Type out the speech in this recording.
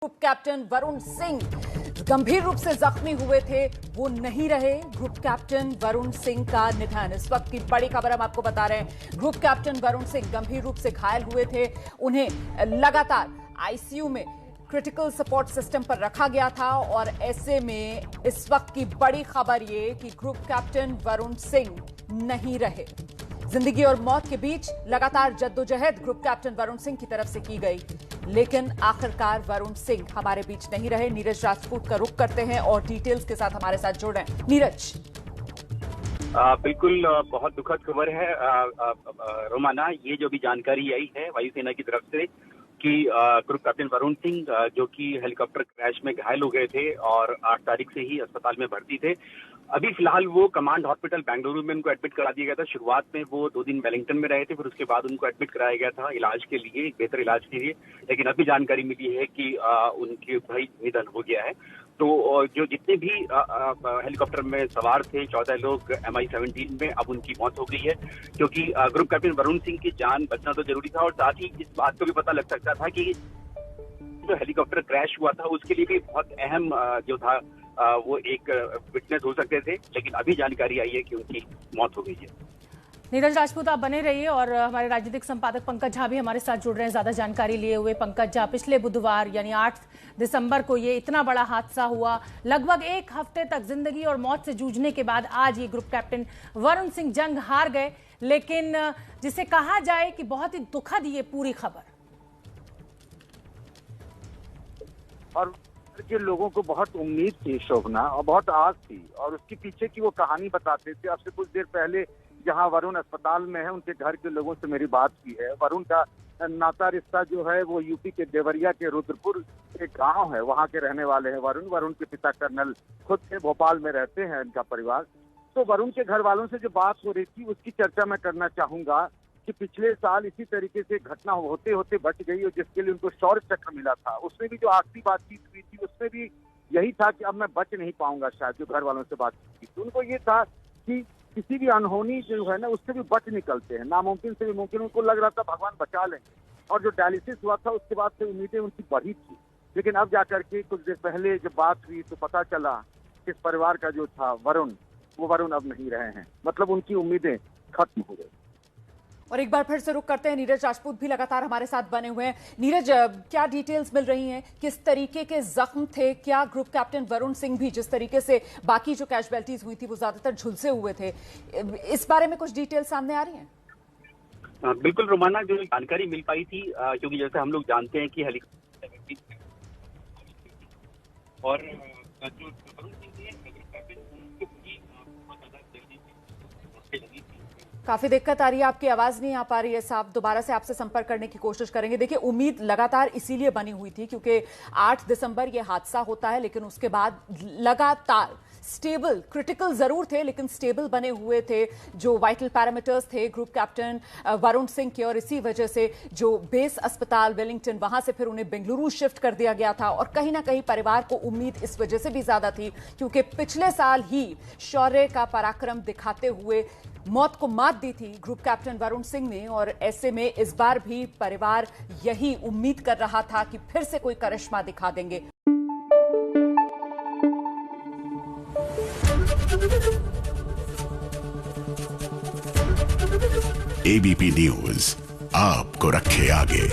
Group captain Varun Singh गंभीर रूप से जख्मी हुए थे, वो नहीं रहे। ग्रुप कैप्टन वरुण सिंह का निधन, इस वक्त की बड़ी खबर हम आपको बता रहे हैं। ग्रुप कैप्टन वरुण सिंह गंभीर रूप से घायल हुए थे, उन्हें लगातार आईसीयू में क्रिटिकल सपोर्ट सिस्टम पर रखा गया था और ऐसे में इस वक्त की बड़ी खबर ये कि ग्रुप कैप्टन वरुण सिंह नहीं रहे। जिंदगी और मौत के बीच लगातार जद्दोजहद ग्रुप कैप्टन वरुण सिंह की तरफ से की गई, लेकिन आखिरकार वरुण सिंह हमारे बीच नहीं रहे। नीरज राजपूत का रुख करते हैं और डिटेल्स के साथ हमारे साथ जुड़ रहे हैं। नीरज। बिल्कुल बहुत दुखद खबर है रोमाना। ये जो भी जानकारी आई है वायुसेना की तरफ से कि ग्रुप कैप्टन वरुण सिंह जो कि हेलीकॉप्टर क्रैश में घायल हो गए थे और 8 तारीख से ही अस्पताल में भर्ती थे। अभी फिलहाल वो कमांड हॉस्पिटल बेंगलुरु में उनको एडमिट करा दिया गया था। शुरुआत में वो 2 दिन वेलिंगटन में रहे थे, फिर उसके बाद उनको एडमिट कराया गया था इलाज के लिए, बेहतर इलाज के लिए। लेकिन अभी जानकारी मिली है कि उनके भाई निधन हो गया है। तो जो जितने भी हेलीकॉप्टर में सवार थे 14 लोग MI-17 में, अब उनकी मौत हो गई है। क्योंकि ग्रुप कैप्टन वरुण सिंह की जान बचना तो जरूरी था और साथ ही इस बात को भी पता लग सकता था कि जो हेलीकॉप्टर क्रैश हुआ था उसके लिए भी बहुत अहम जो था वो एक विटनेस हो सकते थे। लेकिन अभी जानकारी आई है कि उनकी मौत हो गई है। नीरज राजपूत, आप बने रहिए और हमारे राजनीतिक संपादक पंकज झा भी हमारे साथ जुड़ रहे हैं ज्यादा जानकारी लिए हुए। पंकज झा, पिछले बुधवार यानी 8 दिसंबर को ये इतना बड़ा हादसा हुआ, लगभग 1 हफ्ते तक जिंदगी और मौत से जूझने के बाद आज ये ग्रुप कैप्टन वरुण सिंह जंग हार गए। लेकिन जिसे कहा जाए कि बहुत ही दुखद ये पूरी खबर, और के लोगों को बहुत उम्मीद थी शोभना, और बहुत आस थी, और उसके पीछे की वो कहानी बताते थे। अब से कुछ देर पहले जहां वरुण अस्पताल में है, उनके घर के लोगों से मेरी बात की है। वरुण का नाता रिश्ता जो है वो यूपी के देवरिया के रुद्रपुर एक गांव है, वहां के रहने वाले हैं वरुण के पिता कर्नल खुद से भोपाल में रहते हैं इनका परिवार। तो वरुण के घर वालों से जो बात हो रही थी उसकी चर्चा मैं करना चाहूंगा कि पिछले साल इसी तरीके से घटना होते होते बच गई और जिसके लिए उनको शौर्य चक्र मिला था। उसमें भी जो आखिरी बातचीत हुई थी उसमें भी यही था कि अब मैं बच नहीं पाऊंगा। शायद जो घर वालों से बातचीत की तो उनको ये था कि किसी भी अनहोनी जो है ना उससे भी बच निकलते हैं, नामुमकिन से भी मुमकिन। उनको लग रहा था भगवान बचा लेंगे, और जो डायलिसिस हुआ था उसके बाद से उम्मीदें उनकी बढ़ी थी। लेकिन अब जाकर के कुछ देर पहले जब बात हुई तो पता चला कि इस परिवार का जो था वरुण, वो वरुण अब नहीं रहे हैं। मतलब उनकी उम्मीदें खत्म हो गई। और एक बार फिर से रुक करते हैं, नीरज राजपूत भी लगातार हमारे साथ बने हुए हैं। नीरज, क्या डिटेल्स मिल रही हैं, किस तरीके के जख्म थे? क्या ग्रुप कैप्टन वरुण सिंह भी जिस तरीके से बाकी जो कैजुअल्टीज हुई थी वो ज्यादातर झुलसे हुए थे, इस बारे में कुछ डिटेल्स सामने आ रही हैं? बिल्कुल रोमाना, जो जानकारी मिल पाई थी, क्योंकि जैसे हम लोग जानते हैं कि हेलीकॉप्टर और जो वरुण सिंह थे काफी दिक्कत आ रही है, आपकी आवाज नहीं आ पा रही है साहब, दोबारा से आपसे संपर्क करने की कोशिश करेंगे। देखिए, उम्मीद लगातार इसीलिए बनी हुई थी क्योंकि 8 दिसंबर ये हादसा होता है, लेकिन उसके बाद लगातार स्टेबल, क्रिटिकल जरूर थे लेकिन स्टेबल बने हुए थे जो वाइटल पैरामीटर्स थे ग्रुप कैप्टन वरुण सिंह के, और इसी वजह से जो बेस अस्पताल वेलिंगटन, वहां से फिर उन्हें बेंगलुरु शिफ्ट कर दिया गया था। और कहीं ना कहीं परिवार को उम्मीद इस वजह से भी ज्यादा थी क्योंकि पिछले साल ही शौर्य का पराक्रम दिखाते हुए मौत को मात दी थी ग्रुप कैप्टन वरुण सिंह ने, और ऐसे में इस बार भी परिवार यही उम्मीद कर रहा था कि फिर से कोई करिश्मा दिखा देंगे। ABP न्यूज आपको रखे आगे।